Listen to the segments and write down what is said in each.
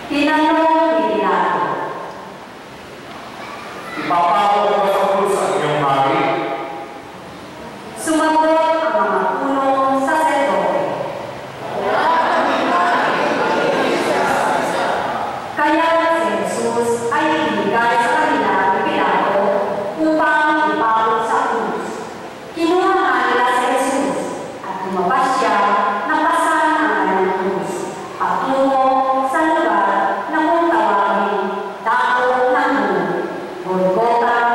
Tinanong ni Pilato, "Ipapako ko sa krus ang iyong hari?" sumagot ang mga punong saserdote. Kaya si Jesus ay ibigay sa kanila ni Pilato upang ipako sa krus. Kinuha nga nila si Jesus at lumabas siya na pasan ang kanyang krus patungo sa lugar na kung tawagin Dako ng Golgotha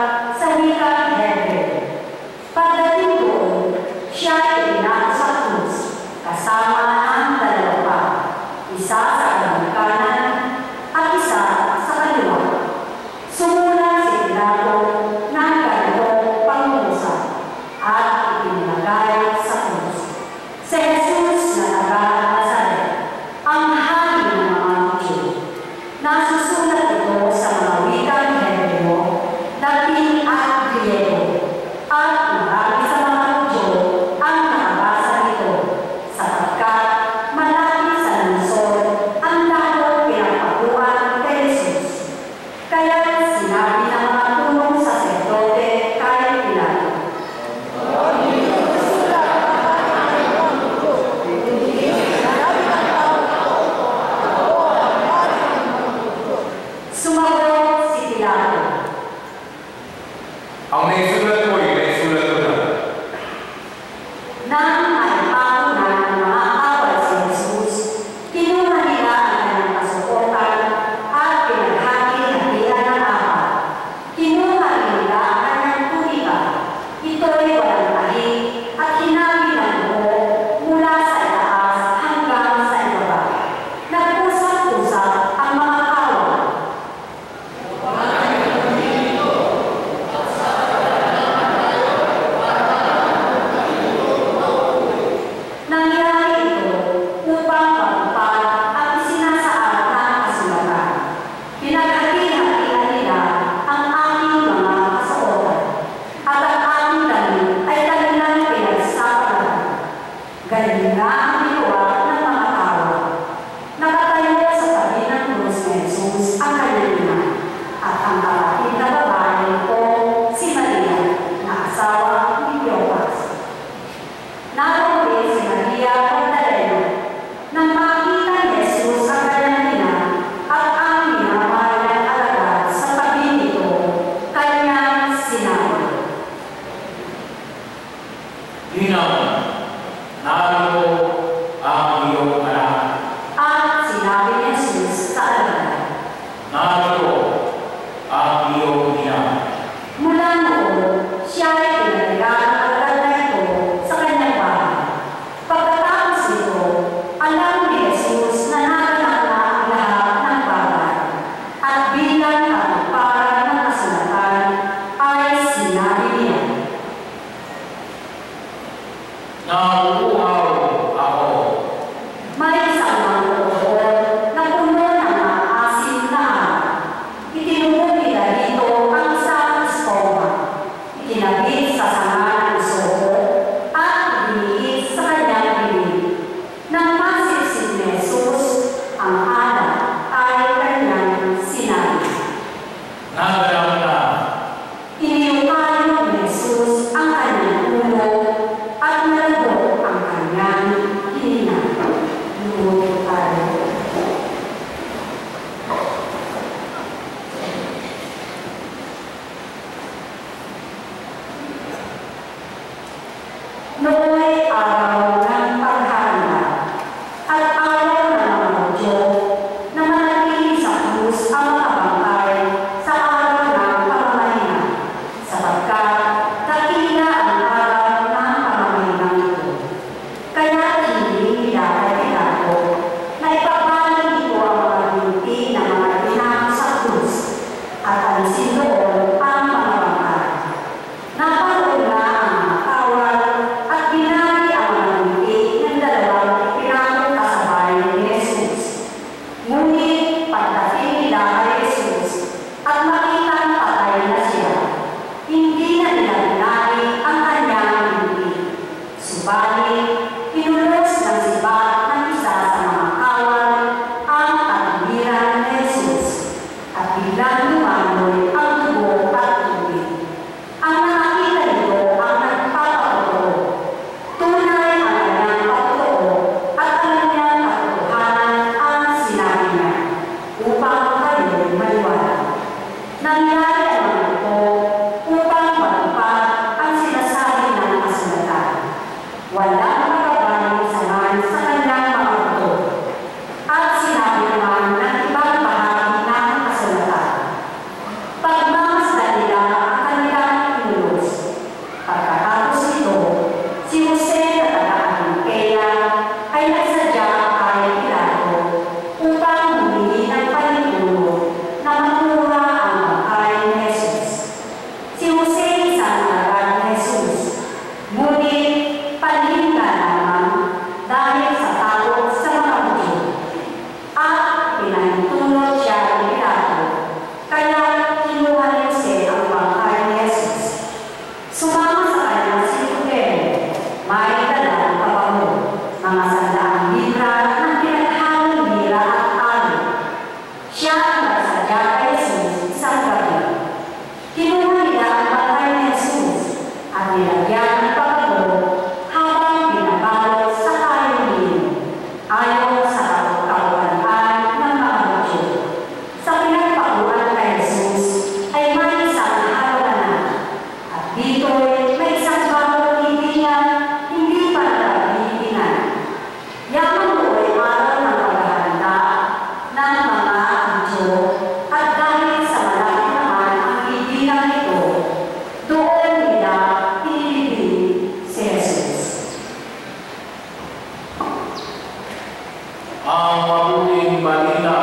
ang mabuting balita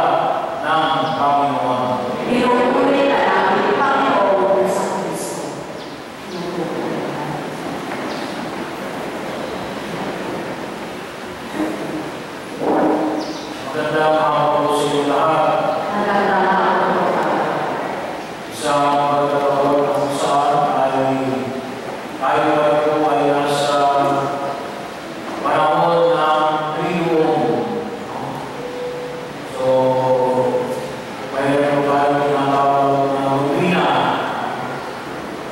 ng Panginoon. Pinupuri ka namin, Panginoon sa Kristo. Magandang hapon po sa inyo lahat. Magandang hapon po. Isang pagkakataon kung saan tayo po ay nasa panahon ng Triduum. So, mayroon tayong tinatawag na Lumina.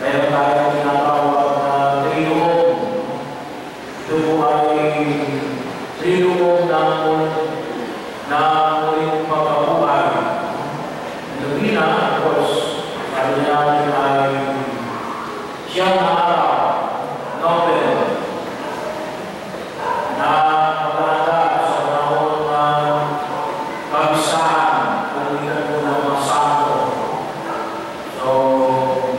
Mayroon tayong tinatawag na Triduum. Ito po ay Triduum na muling pagkabuhay. Lumina, of course, sabi natin ay siyang araw, Nobel, na maganda sa panahon ng kabisahan, kalitan po ng mga santo. So,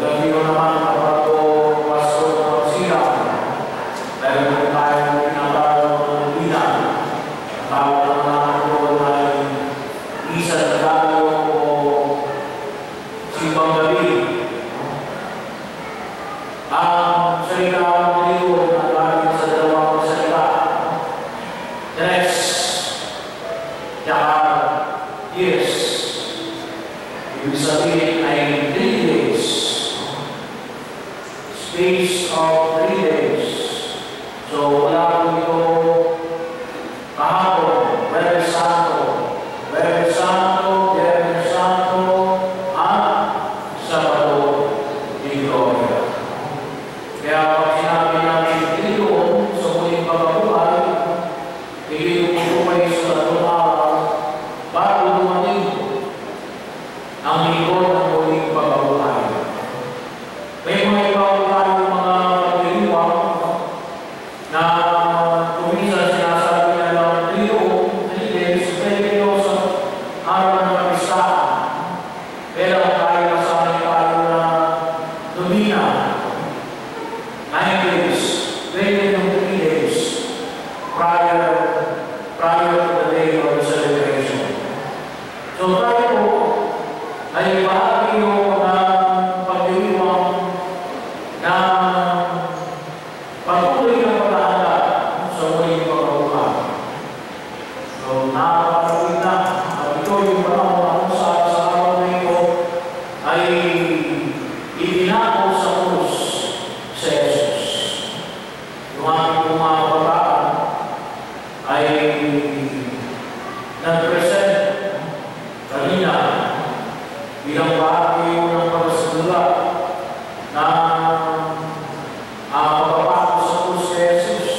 gabi ko naman kapag po Pasko ng Pagsilang, dahil po tayo pinatawag ng Lumina, tawag naman po ay isa na tayo o simbang gabi. Ang salita ng Diyos na galing sa dalawang salita, tres, tsaka yes. Ibig sabihin ay 3 days. Space of 3 days. So wala po ito kahapon, Webes Santo, Webes Santo, Webes Santo, at Sabado di Gloria. Kaya pag sinabi natin Triduum sa muling pagkabuhay, hindi po kayo sa tatlong araw bago dumating ang lingkod ng muling pagkabuhay. May mga ibang tayong mga pagdiriwang na kumisa sinasabi na lang Triduum, hindi, sabihin nyo sa araw ng kapistahan. Pero tayo nasanay tayo na Lumina, 9 days, 23 days prior to the day of the celebration. So tayo po ay bahagi yung mga pagdiriwang na patuloy ng paghahanda sa muling pagkabuhay. So nakakatawi na at ito yung panahon kung saan sa araw na ito ay ibinako sa krus si Jesus. Yung ating mga kabataan ay nag-present kanina bilang bahagi ng pagkasadula na ang pagpapako sa krus si Jesus.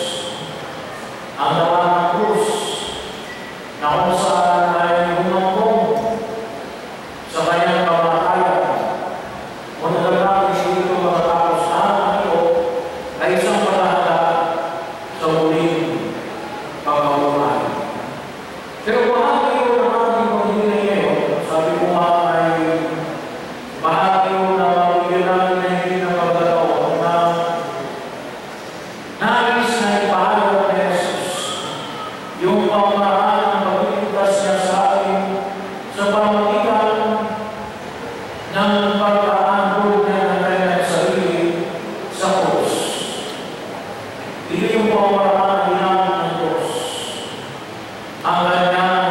Ang laman ng krus na kung saan ay humambong sa kanyang kamatayan. Kung nagalagay dito matatapos na ang ito ay isang paghahanda sa muling pagkabuhay. Pero bahagi yun ng ating paghinay ngayon, sabi ko nga ay bahagi yun na mabigyan natin na hindi ng pagkataon na nais na ipahayag ni Jesus yung pamamaraan ng pagkikitas niya sa atin sa pamamagitan ng pagkahandog niya ng kanyang sarili sa krus. Ito yung pamamaraan na ginamit ng Diyos. Ang kanyang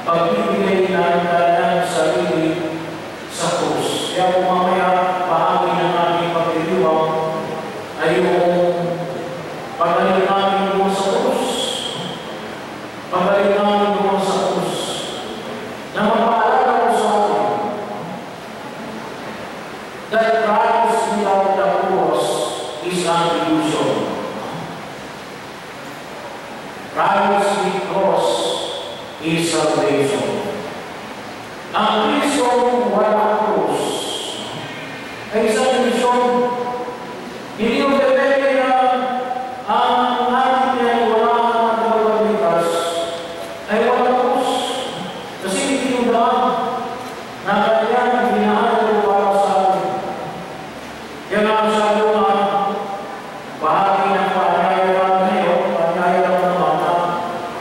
pagbibigay ng kanyang sarili sa krus. Kaya kung mamaya bahagi ng ating pagdiriwang ay yung pagdaling namin doon sa krus. Pagdaling namin doon sa krus. Na mapaalala ko sa atin that Christ without the cross is an illusion. Christ with cross is salvation. Ang Kristong walang krus ay isang ilusyon. Hindi yung depende na ang ating yan wala ang tagapagligtas ay walang krus. Kasi hindi yung daan na kanyang ginahalo para sa atin. Kaya nga sabi ko nga, bahagi ng panyaya namin ngayon, panyaya lang naman na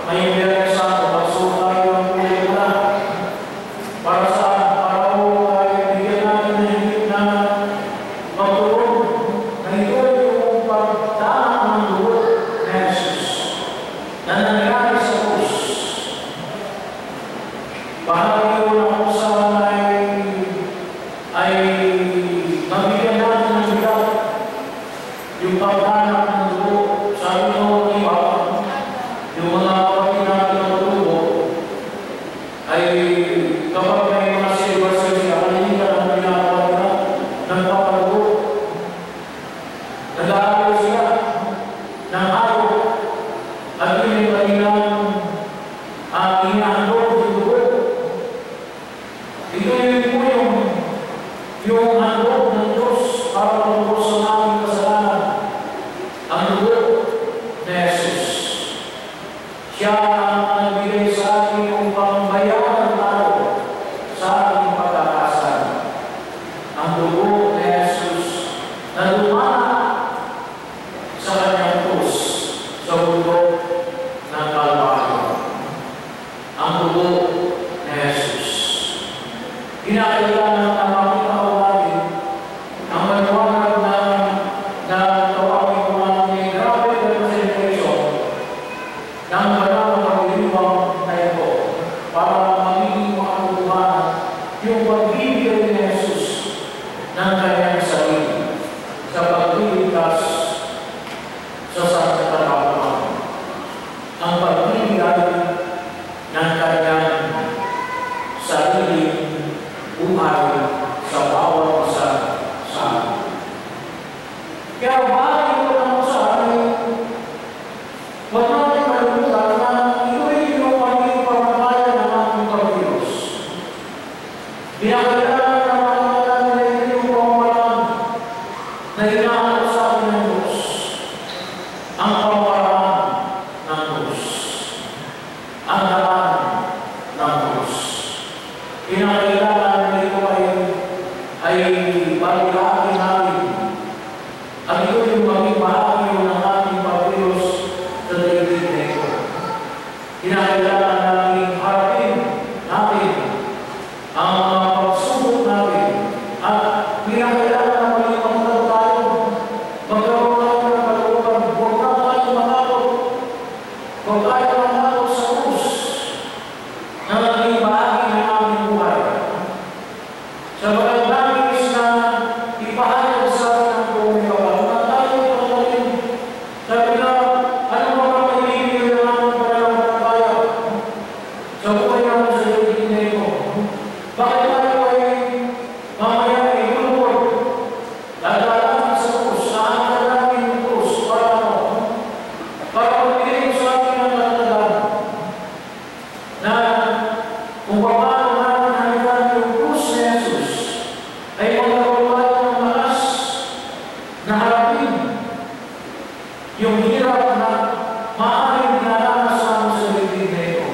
may Biyernes Santo, bahagi ko na kung saan ay mabigyan natin ng bigat yung paghanap ng dugo. Sabi ko, iba, yung mga kapatid natin ng dugo ay kapag may mga silver siya, kalinitan ang ginagawa nila ng papadugo. Nag-aaral sila ng araw at yun yung kanilang inahandog yung dugo. Ito yung handog ng Diyos para matubos sa aming kasalanan. Ang dugo na Jesus. Siya ang nagbigay sa atin yung pangbayaran tayo sa ating pagkakasan. Ang dugo na Jesus na lumana sa kanyang krus sa bundok ng Kalbaryo. Ang dugo na Jesus. Kinakailangan ng mga tao natin ang maliwanag na tawagin ko natin grabe representation ng banal na pagdiriwang na ito para magiging makatutuhan yung pagbibigay ni Jesus ng kanyang sarili sa pagliligtas sa sanlibutan. Ang pagbibigay ng kanyang sarili buhay sa bawat isa sa atin. Kaya bakit ito lang sa atin? Huwag natin kalimutan na ito ay yung pagiging pamamayan ng ating Pag-Diyos. Pinakailangan na makikita nila ito yung pamamaraan na hinahanap sa atin ng Diyos. Ang pamamaraan ng Diyos. Ang daan ng Diyos. Pinakailangan na ito ay pagkakain natin. At ito yung maging bahagi ng ating Pag-Diyos sa daigdig na ito. Kinakailangan natin harapin natin ang mga pagsubok natin at kinakailangan na maging pagkakas tayo. Magkaroon tayo ng kalooban. Huwag na tayo matakot. Huwag tayo matakot sa krus na naging bahagi ng aming buhay. Sa magandang is na ipahayag sa atin ang buong kapal na tayo pagdating. Sabi na, ano ba ang maibigay ng aming pananampalataya sa buhay namin sa daigdig na ito? Bakit tayo ay mamaya ay gulubot? Dadalaman sa krus, naanan namin yung krus para magbigay sa atin ang katandaan na kung paano natin halikan yung krus na Jesus ay magkaroon tayo ng lakas na harapin yung hirap na maaaring dinaranas namin sa daigdig na ito.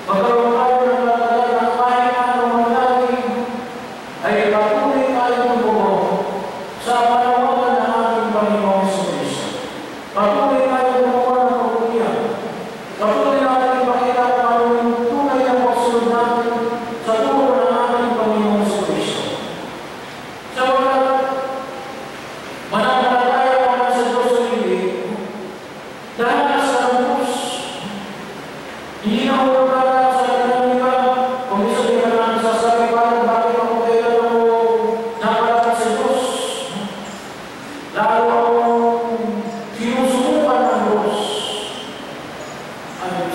Magkaroon tayo ng katandaan na kahit anong mangyari ay patuloy tayo ng buo sa panawagan ng ating Panginoong Jesucristo. Patuloy tayo ng buo ng pagkulihan. Patuloy natin ipakita kung ano yung tunay na pagsunod natin sa turo ng ating Panginoong Jesucristo. Sapagkat mananampalataya naman sa Diyos sa hindi dahil nasa ng Diyos. Hindi na hulog sa dinamika kung isa din na namin sasabi parang bakit ako kaya nakalapit sa Diyos. Lalo akong sinusubukan ng Diyos.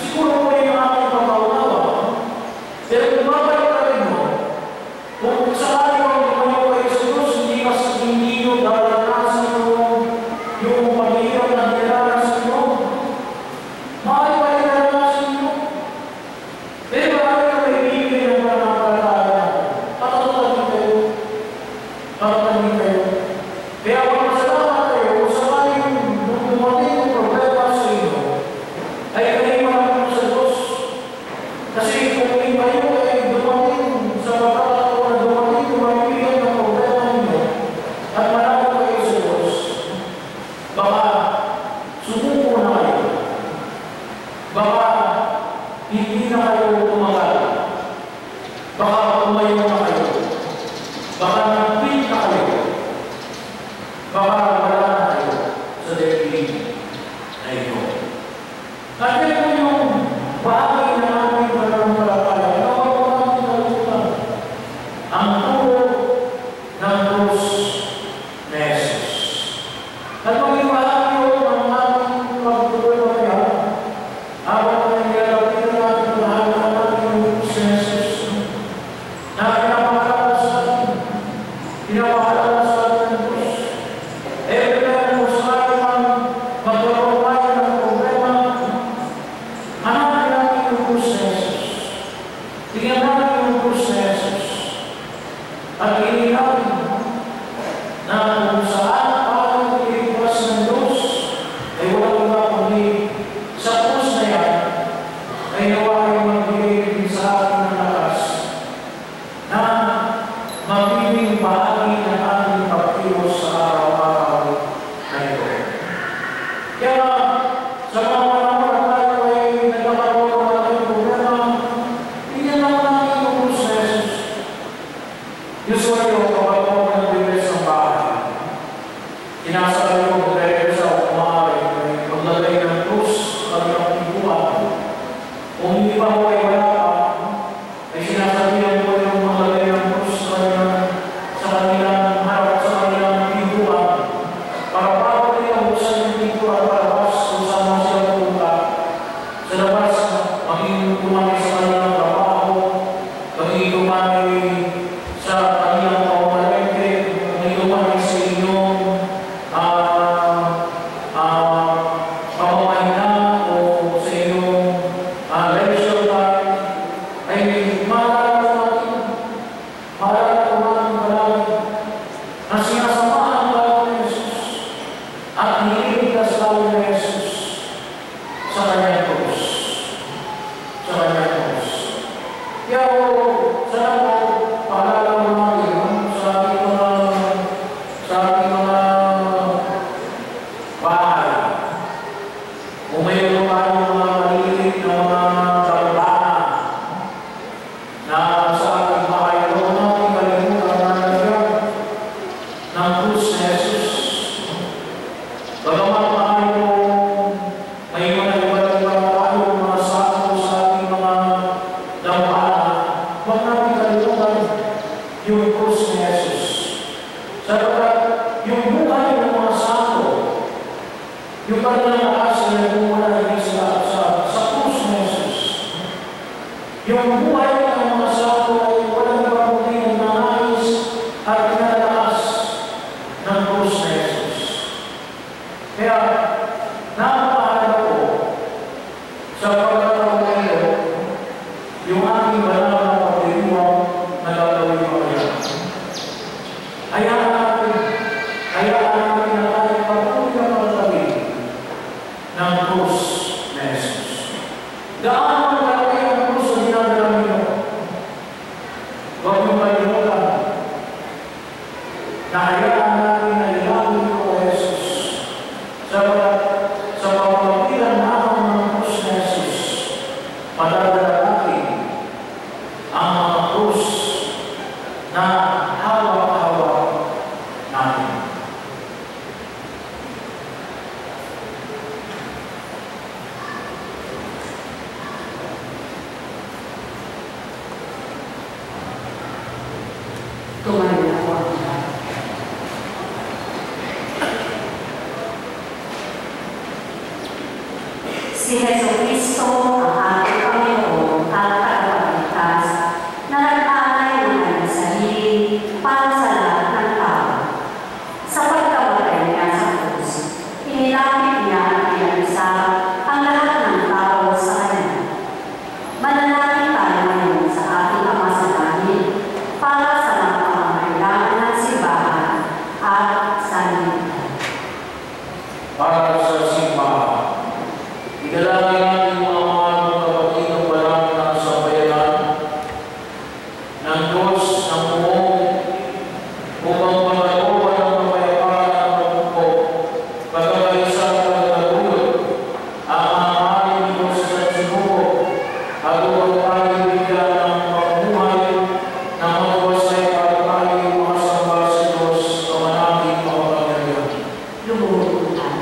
Siguro po yung aking pagkaunawa, pero bumabalik ka rin mo. Kung sakali kong lumayo kayo sa Diyos, hindi nyo daranasan yung paghihirap na dinaranas nyo. Maaari pa rin daranasan nyo. Pero maaari ka may bibili ng pananampalataya. Patatanin kayo. Patatanin kayo. Kaya kung masalamat kayo, kung sakaling dumating yung problema sa inyo, ay kayo maraming sa Diyos. Kasi kung kayo ay dumating sa pagkakataon na dumating yung mamibigyan ng problema ninyo at maraming kayo sa Diyos, baka sumuko na kayo. Baka hindi na kayo tumagal. Baka tumayo na kayo. Baka nag-quit na kayo. Baka wala na kayo sa daigdig na ito. At ito yung bahagi na namin pananampalataya. Tingnan natin yung krus na Jesus. At tingnan natin na kung saan paano iligtas ng Diyos ay walang iba kundi sa krus na yan ay nawaring magbigay din sa atin ng lakas na magiging bahagi ng ating pagkilos sa araw-araw na ito. Kaya sa mga panahon na tayo ay nagkakaroon ng malaking problema, tingnan lang natin yung krus na Jesus. Usually, kapag ako nag-release ng bahay, kinasali ko dahil sa kumari, maglagay ng krus sa kanilang piguan. Kung hindi pa ako ay wala pa, ay sinasabihan ko yung maglagay ng krus sa kanilang harap, sa kanilang piguan, para bago nila buksan yung piguan palabas kung saan man sila pupunta. Sa labas, maging kumami sa kanilang trabaho, maging kumami sa kanilang pamamalengke, maging kumami sa inyong pamamahinga o sa inyong leisure time, ay maalala ko natin palagi na sinasamahan tayo ni Jesus at nililigtas tayo ni Jesus sa kanyang krus. Sa kanyang krus. Kaya sana po, paalala mo natin sa ating mga bahay. Kung mayroon tayong mga maliliit na mga talbana na sa ating bahay, huwag natin kalimutan na nagyan ng krus na Jesus. Bagamat maayong may mga iba't-ibang tayo mga sako sa ating mga lampana, huwag natin kalimutan yung krus ni Jesus. Sapagkat yung buhay ng mga sako, yung kanilang lakas ay nagmumula din sa krus ni Jesus. Yung buhay ng mga sako ay walang ibang kundi ng nangais at pinalakas ng krus ni Jesus. Kaya, napakahalaga po sa pagkataon na ito, yung ating banal na pagdiriwang na gagawin pa kaya. Hayaan natin na tayo patuloy na pagtabi ng krus na Jesus. Gaano ang kalaki ang krus na ginagawa ninyo? Huwag niyong kalimutan na hayaan natin na ilangin ko o Jesus. Sa pamamagitan naman ng krus na Jesus, padadala natin ang mga krus na hawak-hawak natin. Tumayo na po ang lahat. Si Jesucristo ang ating Panginoon at Tagapagligtas na nag-alay ng kanyang sarili para sa lahat ng tao. Sa pagkamatay niya sa krus, inilapit niya at pinag-isa ang lahat ng tao sa kanya. Manalangin tayo ngayon sa ating Ama sa langit para sa mga pangangailangan ng simbahan at sanlibutan. Para sa simbahan, idalangin natin mga mahal ng kapatid ng walang ng sambayanan ng Diyos ng buong upang pagkalooban ng kapayapaan ng pagpupok, pagkakaisa at pagkakatulog ang mga mahalin ni Diyos sa sinubok at upang tayo bigyan ng pamumuhay ng matuwasay para tayo makasamba sa Diyos sa manaming makapangyarihan. Lumuhod tayo.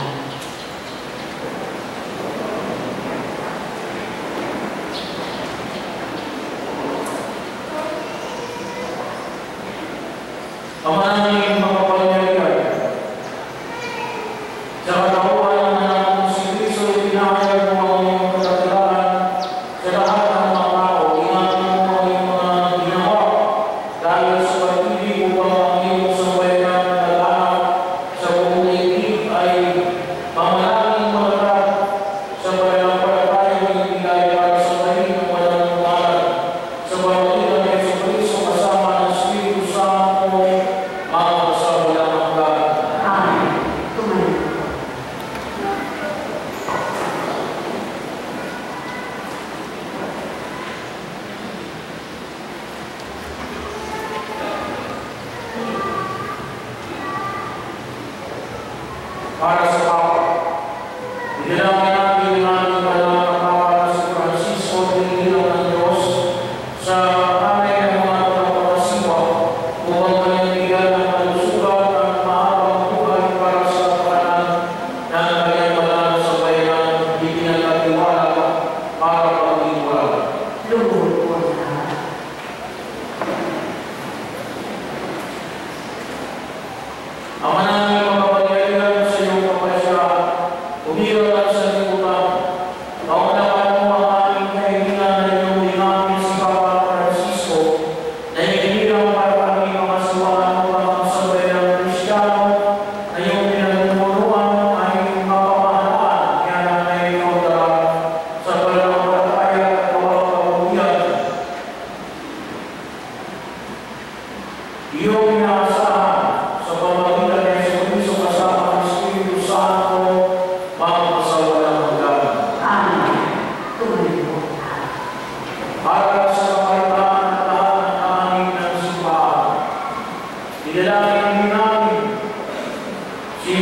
Ama namin makapangyarihan, sa katauhan ng anak mong si Kristo, pinahayag mo ang iyong katatilaan sa lahat ng mga tao, pamamagitan ng Jesucristo kasama ng Espiritu Santo, magpasawalang hanggan. Amen. Tumayo. Para sa Papa, idinamay natin ang ating banal na Papa na si Francisco, tinigilan ng Diyos sa hanay ng mga kapatasiwa upang kanyang bigyan ng kalusugan at mahabang buhay para sa kapanan ng kanyang banal na sambayanan, hindi pinagkatiwala para pag-iwala. Lumuhod po ang lahat. Ang manangin makapangyarihan sa iyong kapasya, umiral at sa liputan, paunapan mo ang aming kahilingan na iyong dinamit si Papa Francisco, na inigilang para kami makasiwaan mo ang sambayan ng Kristiyano, na iyong pinagmumunuan ay iyong mapamahalaan, kaya na may ikaw dala sa pananampalataya at kawang kabutihan. Iyong inaasahan sa pamamagitan ng Jesucristo kasama ng Espiritu Santo, magpasawalang hanggan. Amen. Tumayo po. Para sa kapalitan at lahat ng aming ng simbahan, idalangin din namin si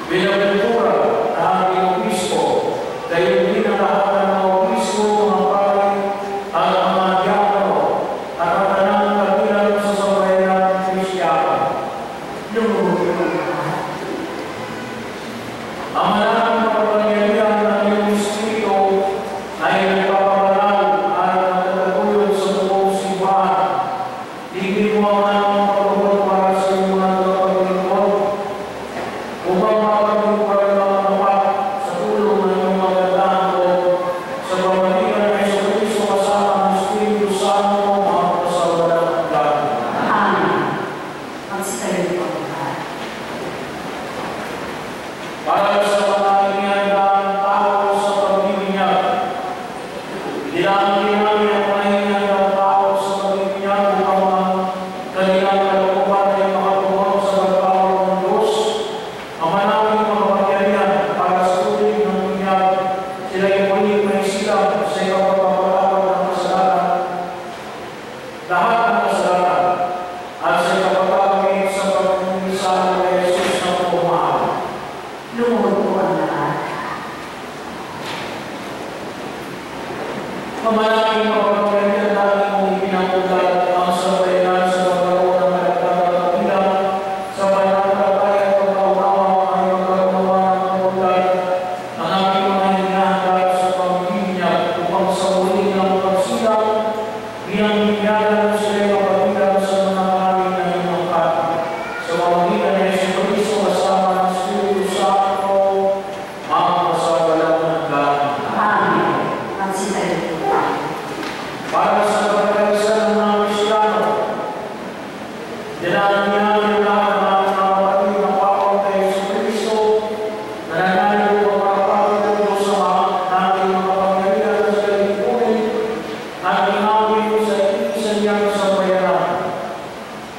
Binaventura na ating obispo, gayon din ang lahat ng mga obispo, mga pari, at mga diakono, at ang tanang kabilang sa sambayanan ng Kristiyano. Lumuhod po ang lahat. Ang maraming makapangyarihan ng iyong Espiritu ay nagpapabanal at nagtataguyod sa buong simbahan. Tigil mo ang aming pagbubuhat para sa iyong mga tagapaglingkod upang makapagbubuhat ng mga tapat sa tulong ng iyong magandang loob sa pamamagitan ng Jesucristo kasama ng Espiritu Santo, magpasawalang hanggan. Amen. Magsitayo po ang lahat. Para sa mga inihandang tao sa pagbibinyag, idilangin namin ang mga inihandang tao sa pagbibinyag upang ang kanilang kalooban ay makatulong sa pagpapalo ng Diyos. Ang manawing makapangyarihan para sa tubig ng binyag, sila ay muling may silang sa ikapagpapalawag ng kasalanan, lahat ng kasalanan, at sa ikapagpagamit sa pagkumisan ng Jesus na pumahal. Lumuhod po ang lahat. Mamalangin mapapagalitan natin kung ipinatulad ang sambayanan sa pagkaroon ng malagdag na kabilang sa pananampalataya at pagkaunawa ay magkagawa ng pagkakulad ang aming mga hinahangad sa pagbibinyag upang sa muli ng pagsilang bilang binyagan sila ay mapabilang sa mga namin na hinangkat sa pamamagitan ng Jesucristo kasama ng Espiritu Santo, magpasawalang hanggan. Amen. Magsitayo po. Para sa pagkakaisa ng mga Kristiyano, dinaanan namin ang lahat ng aming mga kapatid ng Papa kay Jesucristo, na nananalig ang pagpapalad ng Diyos Ama, natin ang kapangyarihan sa kalipunin, at inawin sa isa niyang sambayanan.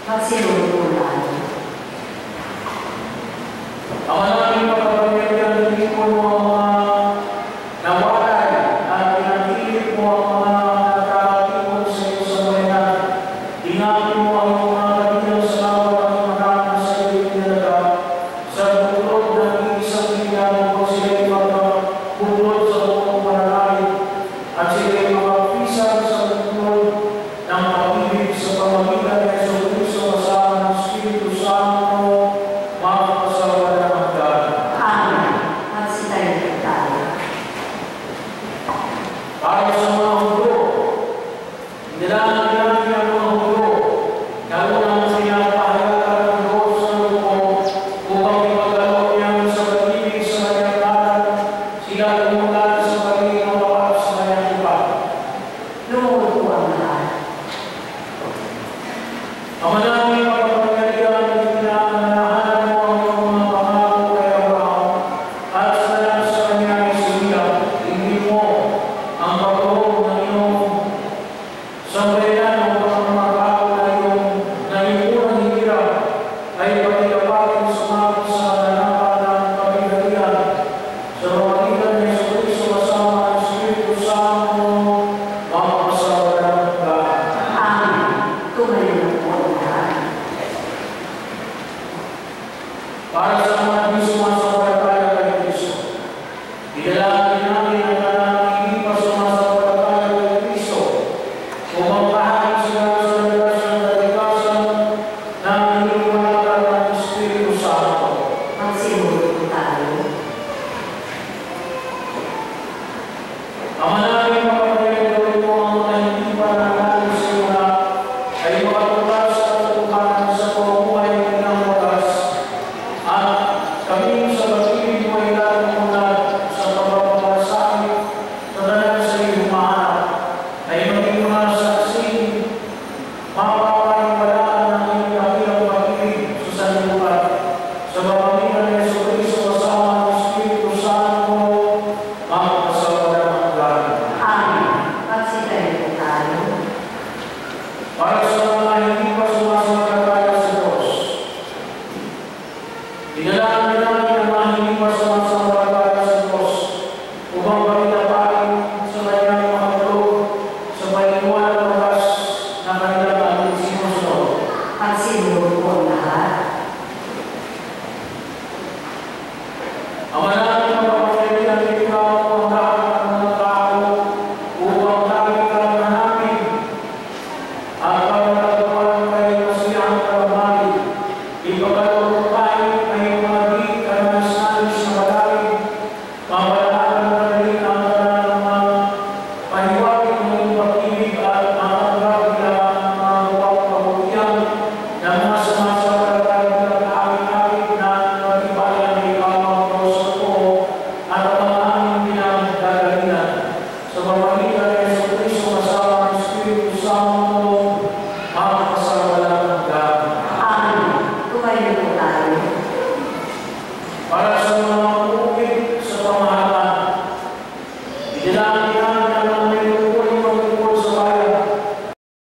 Magsilunod po ang lahat. Ang maraming makapangyarihan ng lipon mo ang mga nawalay at pinatilit mo ang mga nakakatipon sa iyo sa bayan. Tingnan mo ang iyong mga kabilang sa lawa at magana sa iyo pinalaga sa buklod ng isang pinyanan kung sila ay magbuklod sa buong pananalig at sila ay makapisan sa buklod ng pag-ibig sa pamamagitan ng Jesucristo kasama ng Espiritu Santo, magpasawalang hanggan. Amen. Magsitayo po tayo. Para sa mga hulo, nilalang natin ang mga hulo na unang pinapahayagan ng Diyos sa loob upang ipagkaloob niya sa pag-ibig sa kanyang kanan, sila lumulan sa pagiging mapapap sa kanyang iba. Lumuhod po ang lahat. Ang manaming makapangyarihan na pinananahan mo ang iyong mga pangako kay Abraham at sa kanya ay sumilang, hindi mo ang pagkaroon ng iyong Sambayan mo ang mga tao na yung unang hirap ay pagkakapain sumapit sa nanapan ng pagkakalian sa pamagitan ng Jesucristo kasama ng Espiritu Santo, makapasama ng pagkaan. Amen. Tumayo na po lahat. Para sa mga di sumasampalataya kay Kristo, idalangin natin ang kanang hindi pa sumasampalataya kay Kristo upang kahit sila sa ligas ng kalikasan ng iniwalatan ng Espiritu Santo. Magsimula po tayo. Ama namin mapapayag gawin mo ang mga hindi pa nangaling sa iyo na ay makatupad sa katotohanan sa pamumuhay ng wagas at kami sa pag-ibig mo ay lalong unad sa pagpapasakit sa tanan sa iyong mahanap ay maging mga saksi mapapaniwalaan ng iyong dakilang pag-ibig sa sanlibutan sa pamamagitan ng Jesucristo kasama ng Espiritu Santo, makapasama ng hanggan. Amen. Magsigayon po tayo. Para sa mga hindi pa sumasampalataya sa Diyos, dinalangin namin ang mga hindi pa sumasampalataya sa Diyos upang pagkakapain sa kanyang makatulog sa paniniwala ng wagas na kanilang ating sinusunod. Magsimula po lahat. Ama namin ang mapapagalitan ng ikaw ang lahat ng mga tao upang tayo namin at pagkakagawa kay Masiyang Karamali, ipagkaloob tayo ay mga di kanalis-nalis na malalim, mapalatan na rin ang tanan ng mga pahiwatig ng iyong pag-ibig at matanggap nila ang mga gawang kabutihan ng mga sumasampalataya ng awit-awit na nagtibayan ng ikaw ang Diyos sa totoo at ang mga aming pinagdadalinan. Sa pamamagitan ng Jesucristo kasama ng Espiritu Santo, makapagpasawalang hanggan. Amen. Tumayo po tayo. Para sa mga